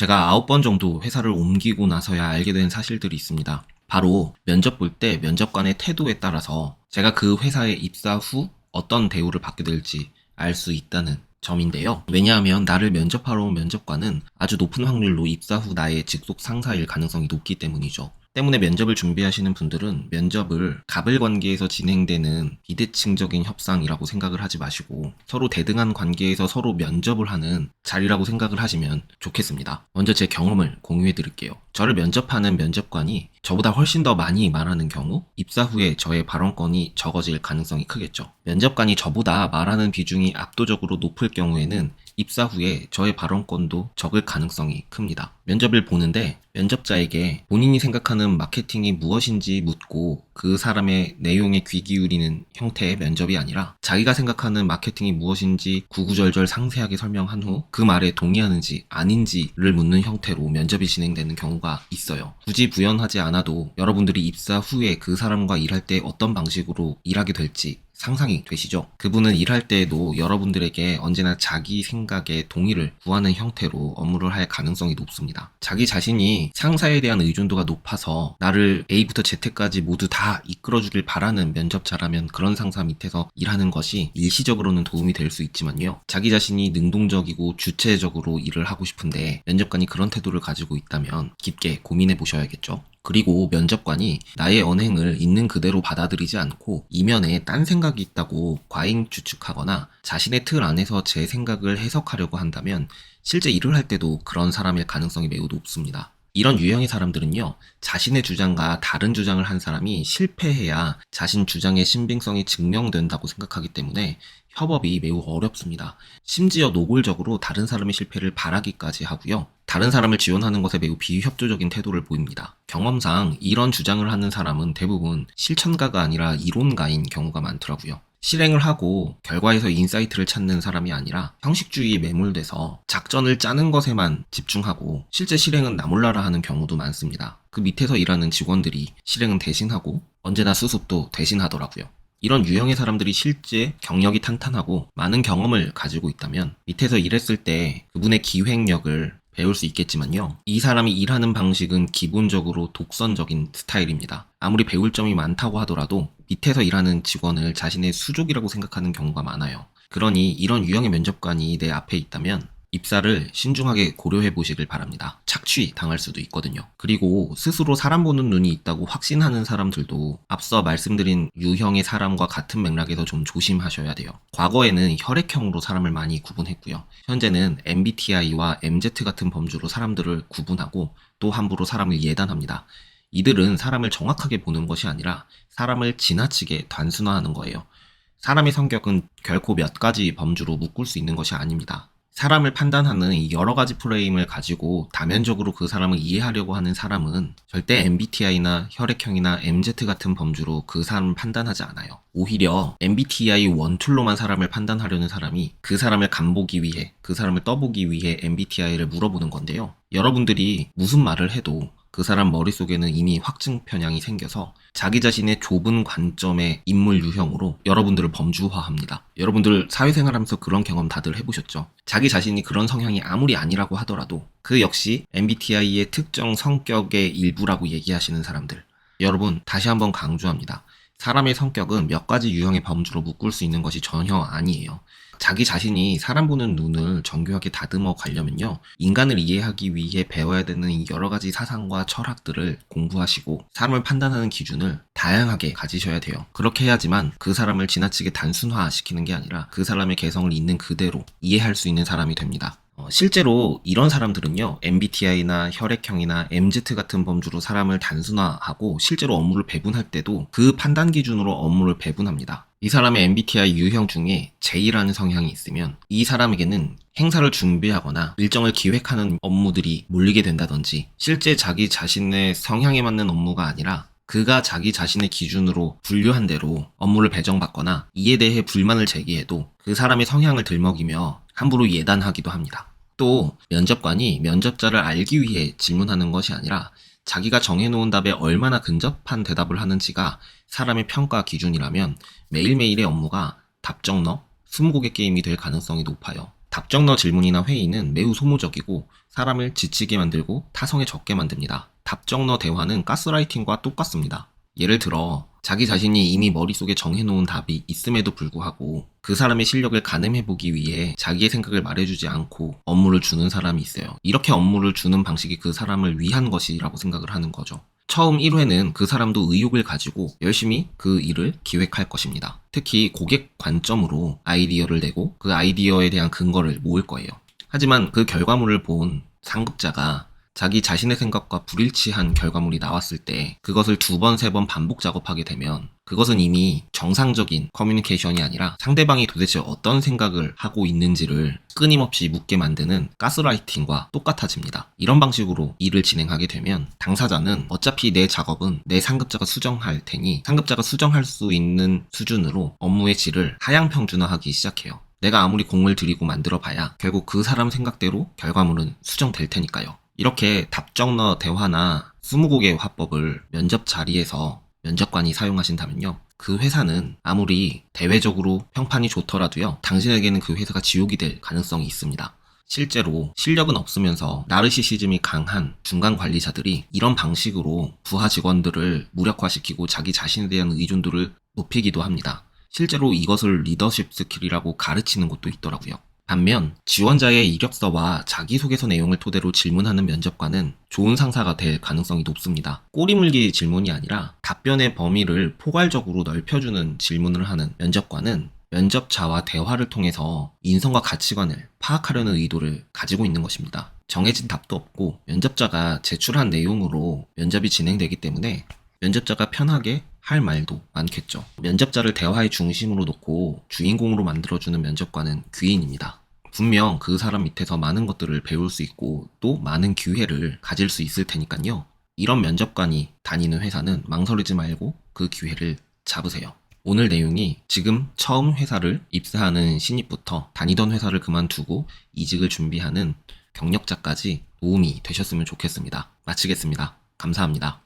제가 9번 정도 회사를 옮기고 나서야 알게 된 사실들이 있습니다. 바로 면접 볼 때 면접관의 태도에 따라서 제가 그 회사에 입사 후 어떤 대우를 받게 될지 알 수 있다는 점인데요. 왜냐하면 나를 면접하러 온 면접관은 아주 높은 확률로 입사 후 나의 직속 상사일 가능성이 높기 때문이죠. 때문에 면접을 준비하시는 분들은 면접을 갑을 관계에서 진행되는 비대칭적인 협상이라고 생각을 하지 마시고 서로 대등한 관계에서 서로 면접을 하는 자리라고 생각을 하시면 좋겠습니다. 먼저 제 경험을 공유해 드릴게요. 저를 면접하는 면접관이 저보다 훨씬 더 많이 말하는 경우 입사 후에 저의 발언권이 적어질 가능성이 크겠죠. 면접관이 저보다 말하는 비중이 압도적으로 높을 경우에는 입사 후에 저의 발언권도 적을 가능성이 큽니다. 면접을 보는데 면접자에게 본인이 생각하는 마케팅이 무엇인지 묻고 그 사람의 내용에 귀 기울이는 형태의 면접이 아니라 자기가 생각하는 마케팅이 무엇인지 구구절절 상세하게 설명한 후 그 말에 동의하는지 아닌지를 묻는 형태로 면접이 진행되는 경우가 있어요. 굳이 부연하지 않아도 여러분들이 입사 후에 그 사람과 일할 때 어떤 방식으로 일하게 될지 상상이 되시죠? 그분은 일할 때에도 여러분들에게 언제나 자기 생각에 동의를 구하는 형태로 업무를 할 가능성이 높습니다. 자기 자신이 상사에 대한 의존도가 높아서 나를 A부터 Z까지 모두 다 이끌어주길 바라는 면접자라면 그런 상사 밑에서 일하는 것이 일시적으로는 도움이 될 수 있지만요. 자기 자신이 능동적이고 주체적으로 일을 하고 싶은데 면접관이 그런 태도를 가지고 있다면 깊게 고민해 보셔야겠죠. 그리고 면접관이 나의 언행을 있는 그대로 받아들이지 않고 이면에 딴 생각이 있다고 과잉 추측하거나 자신의 틀 안에서 제 생각을 해석하려고 한다면 실제 일을 할 때도 그런 사람일 가능성이 매우 높습니다. 이런 유형의 사람들은요, 자신의 주장과 다른 주장을 한 사람이 실패해야 자신 주장의 신빙성이 증명된다고 생각하기 때문에 협업이 매우 어렵습니다. 심지어 노골적으로 다른 사람의 실패를 바라기까지 하고요. 다른 사람을 지원하는 것에 매우 비협조적인 태도를 보입니다. 경험상 이런 주장을 하는 사람은 대부분 실천가가 아니라 이론가인 경우가 많더라고요. 실행을 하고 결과에서 인사이트를 찾는 사람이 아니라 형식주의에 매몰돼서 작전을 짜는 것에만 집중하고 실제 실행은 나 몰라라 하는 경우도 많습니다. 그 밑에서 일하는 직원들이 실행은 대신하고 언제나 수습도 대신하더라고요. 이런 유형의 사람들이 실제 경력이 탄탄하고 많은 경험을 가지고 있다면 밑에서 일했을 때 그분의 기획력을 배울 수 있겠지만요. 이 사람이 일하는 방식은 기본적으로 독선적인 스타일입니다. 아무리 배울 점이 많다고 하더라도 밑에서 일하는 직원을 자신의 수족이라고 생각하는 경우가 많아요. 그러니 이런 유형의 면접관이 내 앞에 있다면 입사를 신중하게 고려해 보시길 바랍니다. 착취 당할 수도 있거든요. 그리고 스스로 사람 보는 눈이 있다고 확신하는 사람들도 앞서 말씀드린 유형의 사람과 같은 맥락에서 좀 조심하셔야 돼요. 과거에는 혈액형으로 사람을 많이 구분했고요. 현재는 MBTI와 MZ 같은 범주로 사람들을 구분하고 또 함부로 사람을 예단합니다. 이들은 사람을 정확하게 보는 것이 아니라 사람을 지나치게 단순화하는 거예요. 사람의 성격은 결코 몇 가지 범주로 묶을 수 있는 것이 아닙니다. 사람을 판단하는 여러 가지 프레임을 가지고 다면적으로 그 사람을 이해하려고 하는 사람은 절대 MBTI나 혈액형이나 MZ 같은 범주로 그 사람을 판단하지 않아요. 오히려 MBTI 원툴로만 사람을 판단하려는 사람이 그 사람을 간보기 위해, 그 사람을 떠보기 위해 MBTI를 물어보는 건데요. 여러분들이 무슨 말을 해도 그 사람 머릿속에는 이미 확증 편향이 생겨서 자기 자신의 좁은 관점의 인물 유형으로 여러분들을 범주화합니다. 여러분들 사회생활하면서 그런 경험 다들 해보셨죠? 자기 자신이 그런 성향이 아무리 아니라고 하더라도 그 역시 MBTI의 특정 성격의 일부라고 얘기하시는 사람들. 여러분, 다시 한번 강조합니다. 사람의 성격은 몇 가지 유형의 범주로 묶을 수 있는 것이 전혀 아니에요. 자기 자신이 사람 보는 눈을 정교하게 다듬어 가려면요. 인간을 이해하기 위해 배워야 되는 이 여러 가지 사상과 철학들을 공부하시고 사람을 판단하는 기준을 다양하게 가지셔야 돼요. 그렇게 해야지만 그 사람을 지나치게 단순화시키는 게 아니라 그 사람의 개성을 있는 그대로 이해할 수 있는 사람이 됩니다. 실제로 이런 사람들은요, MBTI나 혈액형이나 MZ 같은 범주로 사람을 단순화하고 실제로 업무를 배분할 때도 그 판단 기준으로 업무를 배분합니다. 이 사람의 MBTI 유형 중에 J라는 성향이 있으면 이 사람에게는 행사를 준비하거나 일정을 기획하는 업무들이 몰리게 된다든지 실제 자기 자신의 성향에 맞는 업무가 아니라 그가 자기 자신의 기준으로 분류한 대로 업무를 배정받거나 이에 대해 불만을 제기해도 그 사람의 성향을 들먹이며 함부로 예단하기도 합니다. 또 면접관이 면접자를 알기 위해 질문하는 것이 아니라 자기가 정해놓은 답에 얼마나 근접한 대답을 하는지가 사람의 평가 기준이라면 매일매일의 업무가 답정너, 스무고개 게임이 될 가능성이 높아요. 답정너 질문이나 회의는 매우 소모적이고 사람을 지치게 만들고 타성에 적게 만듭니다. 답정너 대화는 가스라이팅과 똑같습니다. 예를 들어 자기 자신이 이미 머릿속에 정해놓은 답이 있음에도 불구하고 그 사람의 실력을 가늠해보기 위해 자기의 생각을 말해주지 않고 업무를 주는 사람이 있어요. 이렇게 업무를 주는 방식이 그 사람을 위한 것이라고 생각을 하는 거죠. 처음 1회는 그 사람도 의욕을 가지고 열심히 그 일을 기획할 것입니다. 특히 고객 관점으로 아이디어를 내고 그 아이디어에 대한 근거를 모을 거예요. 하지만 그 결과물을 본 상급자가 자기 자신의 생각과 불일치한 결과물이 나왔을 때 그것을 2번, 3번 반복 작업하게 되면 그것은 이미 정상적인 커뮤니케이션이 아니라 상대방이 도대체 어떤 생각을 하고 있는지를 끊임없이 묻게 만드는 가스라이팅과 똑같아집니다. 이런 방식으로 일을 진행하게 되면 당사자는 어차피 내 작업은 내 상급자가 수정할 테니 상급자가 수정할 수 있는 수준으로 업무의 질을 하향 평준화하기 시작해요. 내가 아무리 공을 들이고 만들어봐야 결국 그 사람 생각대로 결과물은 수정될 테니까요. 이렇게 답정너 대화나 20곡의 화법을 면접 자리에서 면접관이 사용하신다면요. 그 회사는 아무리 대외적으로 평판이 좋더라도요. 당신에게는 그 회사가 지옥이 될 가능성이 있습니다. 실제로 실력은 없으면서 나르시시즘이 강한 중간 관리자들이 이런 방식으로 부하 직원들을 무력화시키고 자기 자신에 대한 의존도를 높이기도 합니다. 실제로 이것을 리더십 스킬이라고 가르치는 곳도 있더라고요. 반면 지원자의 이력서와 자기소개서 내용을 토대로 질문하는 면접관은 좋은 상사가 될 가능성이 높습니다. 꼬리물기 질문이 아니라 답변의 범위를 포괄적으로 넓혀주는 질문을 하는 면접관은 면접자와 대화를 통해서 인성과 가치관을 파악하려는 의도를 가지고 있는 것입니다. 정해진 답도 없고 면접자가 제출한 내용으로 면접이 진행되기 때문에 면접자가 편하게 할 말도 많겠죠. 면접자를 대화의 중심으로 놓고 주인공으로 만들어주는 면접관은 귀인입니다. 분명 그 사람 밑에서 많은 것들을 배울 수 있고 또 많은 기회를 가질 수 있을 테니까요. 이런 면접관이 다니는 회사는 망설이지 말고 그 기회를 잡으세요. 오늘 내용이 지금 처음 회사를 입사하는 신입부터 다니던 회사를 그만두고 이직을 준비하는 경력자까지 도움이 되셨으면 좋겠습니다. 마치겠습니다. 감사합니다.